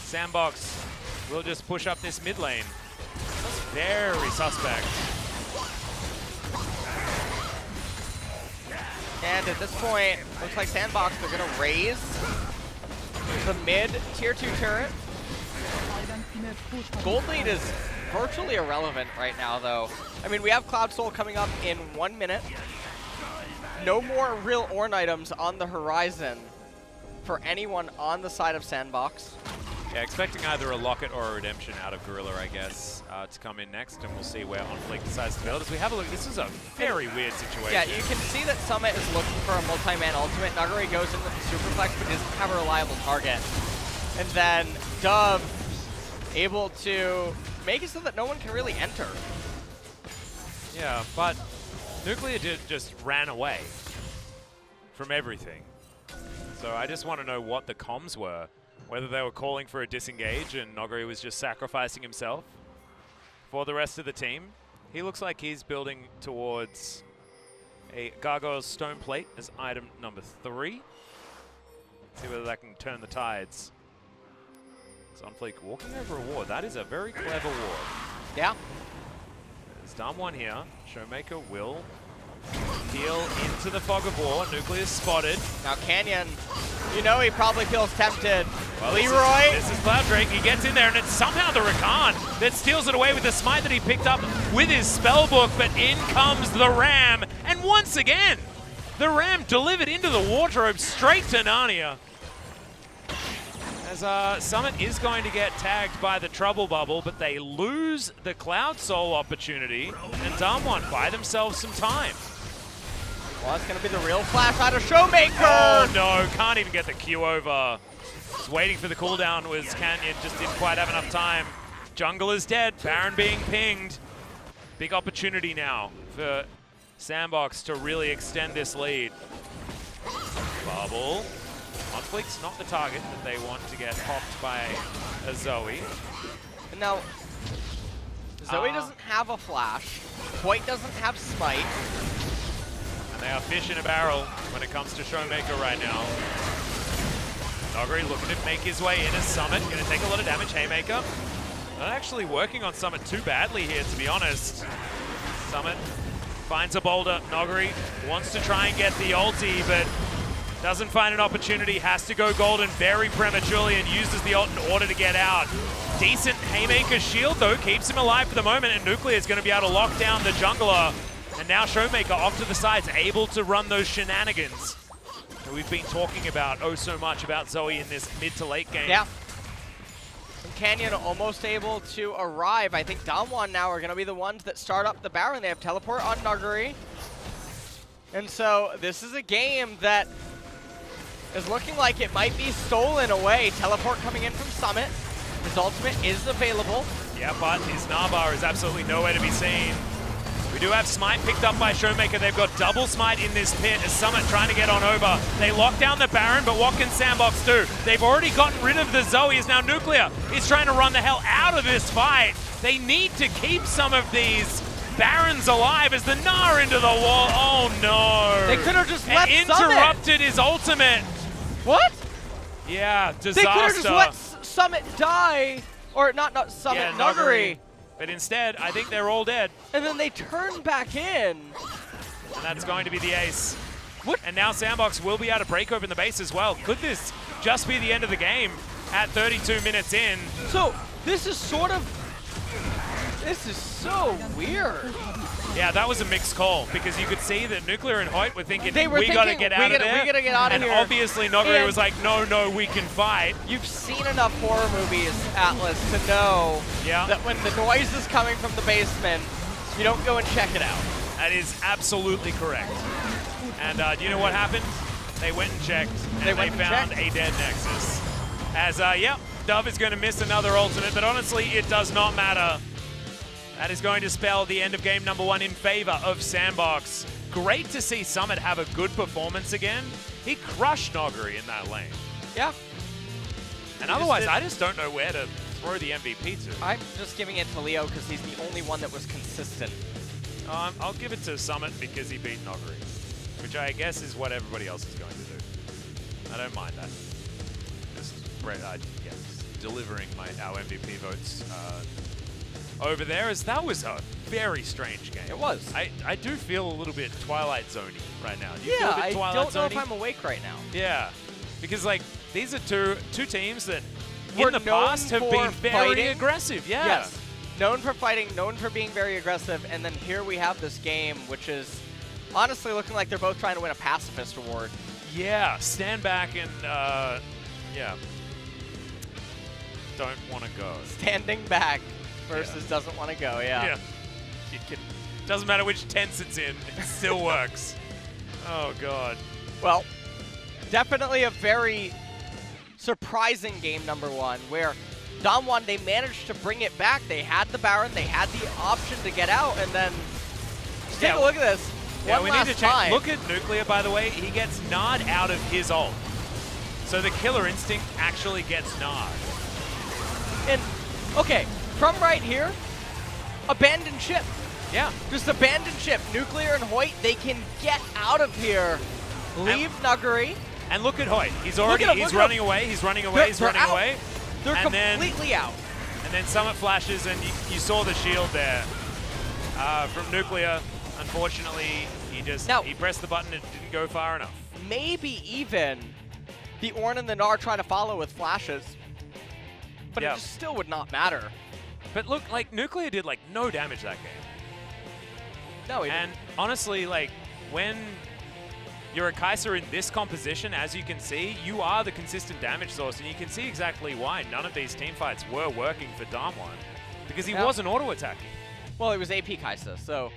SANDBOX will just push up this mid lane. That's very suspect. And at this point, looks like SANDBOX, they're going to raise the mid tier 2 turret. Gold lead is virtually irrelevant right now, though. I mean, we have Cloud Soul coming up in 1 minute. No more real Ornn items on the horizon for anyone on the side of SANDBOX. Yeah, expecting either a Locket or a Redemption out of Gorilla, I guess, to come in next, and we'll see where OnFleek decides to build. As we have a look, this is a very weird situation. Yeah, you can see that Summit is looking for a multi-man ultimate. Nuguri goes in with the Superflex, but doesn't have a reliable target. And then Dub able to make it so that no one can really enter. Yeah, but Nuclear just ran away from everything. So I just want to know what the comms were. Whether they were calling for a disengage and Noguri was just sacrificing himself for the rest of the team. He looks like he's building towards a Gargoyle's Stone Plate as item number 3. See whether that can turn the tides. OnFleek walking over a ward. That is a very clever ward. Yeah. There's DAMWON here. Showmaker will heal into the fog of war. Nuclear spotted. Now Canyon, you know he probably feels tempted. Well, Leroy. This is Cloud Drake. He gets in there, and it's somehow the Rakan that steals it away with the smite that he picked up with his spellbook, but in comes the Ram. And once again, the Ram delivered into the wardrobe straight to Narnia. As Summit is going to get tagged by the Trouble Bubble, but they lose the Cloud Soul opportunity, and DAMWON buy themselves some time. Well, that's going to be the real flash out of Showmaker! Oh no, can't even get the Q over. Just waiting for the cooldown was Canyon, just didn't quite have enough time. Jungle is dead, Baron being pinged. Big opportunity now for SANDBOX to really extend this lead. Bubble. OnFleek's not the target that they want to get popped by a Zoe. And now, Zoe doesn't have a flash. Point doesn't have smite. And they are fish in a barrel when it comes to Showmaker right now. Noguri looking to make his way in as Summit. Going to take a lot of damage. Haymaker. Not actually working on Summit too badly here, to be honest. Summit finds a boulder. Noguri wants to try and get the ulti, but doesn't find an opportunity, has to go golden very prematurely and uses the ult in order to get out. Decent Haymaker shield though, keeps him alive for the moment, and Nuclear is going to be able to lock down the jungler. And now Showmaker off to the sides, able to run those shenanigans that we've been talking about oh so much about Zoe in this mid to late game. Yeah. And Canyon almost able to arrive. I think DAMWON now are going to be the ones that start up the Baron. They have teleport on Nuguri. And so this is a game that is looking like it might be stolen away. Teleport coming in from Summit. His ultimate is available. Yeah, but his Nahbar is absolutely nowhere to be seen. We do have Smite picked up by Showmaker. They've got double Smite in this pit as Summit trying to get on over. They lock down the Baron, but what can SANDBOX do? They've already gotten rid of the Zoe, as now Nuclear is trying to run the hell out of this fight. They need to keep some of these Barons alive as the Gnar into the wall. Oh no! They could have just let interrupted his ultimate. What? Yeah, disaster. They could have just let Summit die, or not Summit, yeah, Nuguri. But instead, I think they're all dead. And then they turn back in. And that's going to be the ace. What? And now SANDBOX will be able to break open the base as well. Could this just be the end of the game at 32 minutes in? So, this is so weird. Yeah, that was a mixed call because you could see that Nuclear and Hoyt were thinking, we gotta get out of there. We gotta get out of here. And obviously Noguri was like, no, we can fight. You've seen enough horror movies, Atlas, to know that when the noise is coming from the basement, you don't go and check it out. That is absolutely correct. And do you know what happened? They went and checked, and they found a dead Nexus. As, Dove is going to miss another ultimate, but honestly, it does not matter. That is going to spell the end of game number 1 in favor of SANDBOX. Great to see Summit have a good performance again. He crushed Noguri in that lane. Yeah. And otherwise, I just don't know where to throw the MVP to. I'm just giving it to Leo because he's the only one that was consistent. I'll give it to Summit because he beat Noguri, which I guess is what everybody else is going to do. I don't mind that. Just delivering our MVP votes over there, as that was a very strange game. It was. I do feel a little bit Twilight Zone-y right now. Do you feel a bit I Twilight don't know Zone-y? if I'm awake right now. Yeah, because like these are two teams that We're in the past have been very aggressive. Yeah. Yes. Known for fighting, known for being very aggressive, and then here we have this game, which is honestly looking like they're both trying to win a pacifist award. Yeah, stand back and yeah. don't want to go. Standing back versus doesn't want to go, yeah. Doesn't matter which tense it's in, it still works. Oh, God. Well, definitely a very surprising game number 1, where DAMWON, they managed to bring it back. They had the Baron, they had the option to get out, and then just take a look at this. Yeah, One last need to time. Look at Nuclear, by the way. He gets Nard out of his ult. So the Killer Instinct actually gets Nard. And, okay, from right here, abandoned ship. Yeah. Just abandoned ship. Nuclear and Hoyt, they can get out of here. Leave Nuggery. And look at Hoyt. He's already, he's running away, he's running away, he's running away. They're completely out. And then Summit flashes, and you saw the shield there from Nuclear. Unfortunately, he pressed the button and it didn't go far enough. Maybe even the Ornn and the Gnar try to follow with flashes, but it just still would not matter. But look, like, Nuclear did, like, no damage that game. No, he And didn't. honestly, like, when you're a Kai'Sa in this composition, as you can see, you are the consistent damage source, and you can see exactly why none of these teamfights were working for DAMWON, because he wasn't auto-attacking. Well, it was AP Kai'Sa, so...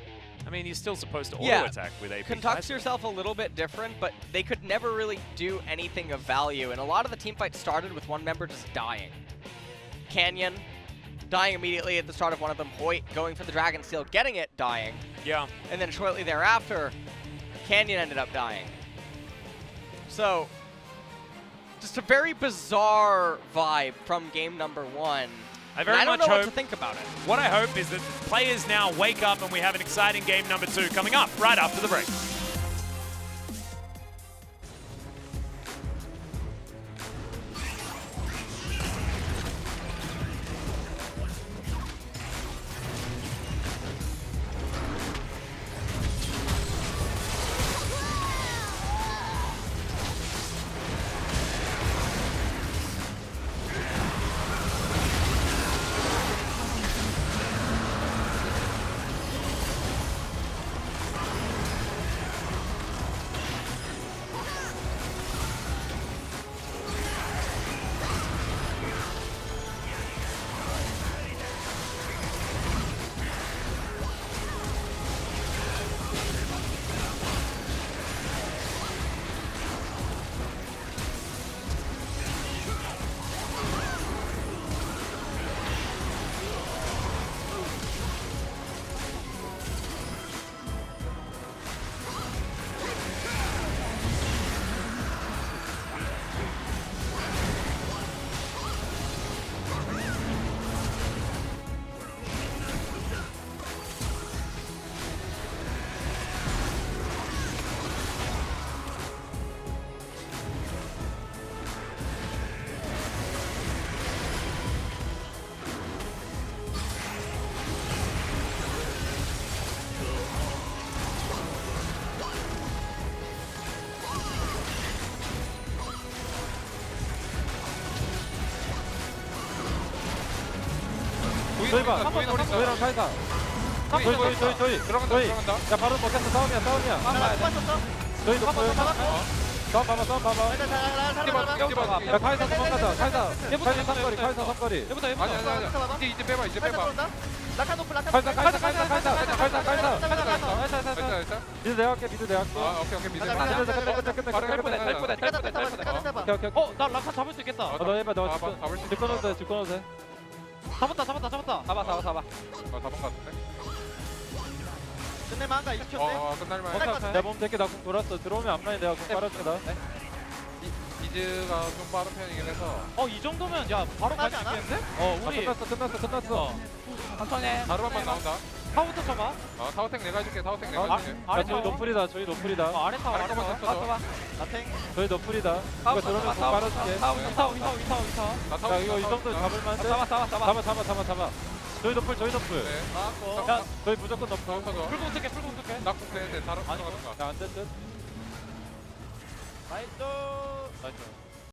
I mean, you're still supposed to auto-attack with AP Conducts Kai'Sa. yourself a little bit different, but they could never really do anything of value, and a lot of the teamfights started with one member just dying. Canyon, dying immediately at the start of one of them. Hoyt going for the Dragon Steel, getting it, dying. Yeah. And then shortly thereafter, Canyon ended up dying. So, just a very bizarre vibe from game number 1. I very I much don't know hope, what to think about it. What I hope is that the players now wake up and we have an exciting game number 2 coming up right after the break. 저희 봐. 저희랑 카이사. 저희. 들어간다. 야, 바로 먹겠어. 싸움이야. 저희 높아요. 싸움 봐봐. 야, 카이사 도망가자. 카이사 삼거리. 이제 빼봐. 카이사. 미드 내가 할게. 오케이 미드. 끝내. 나 라칸 잡을 수 있겠다. 너 해봐. 너 잡을 수 뒷건 넣어도 돼. 잡았다. 잡아. 잡은 거 같은데? 끝내면 한다. 20초인데. 끝날만. 내 몸 되게 나공 돌았어. 들어오면 앞라인 내가 공 빨아준다. 이즈가 좀 빠른 편이긴 해서. 이 정도면 야 바로 갈 수 있겠는데? 우리 끝났어. 천천히 해. 다르반만 나온다. 타워부터 쳐봐. 타워텍 내가 해줄게. 야, 저희 노플이다. 아래 타워. 나탱. 저희 노플이다. 이거 들어오면 공 빨아줄게. 타워. 야, 이거 이 정도 잡을만한데? 잡아. 저희 노플. 네. 야, 저희 무조건 노플. 풀고 어떡해. 낙국대 다른 거 같은 거. 야, 안 된 듯. 나이스.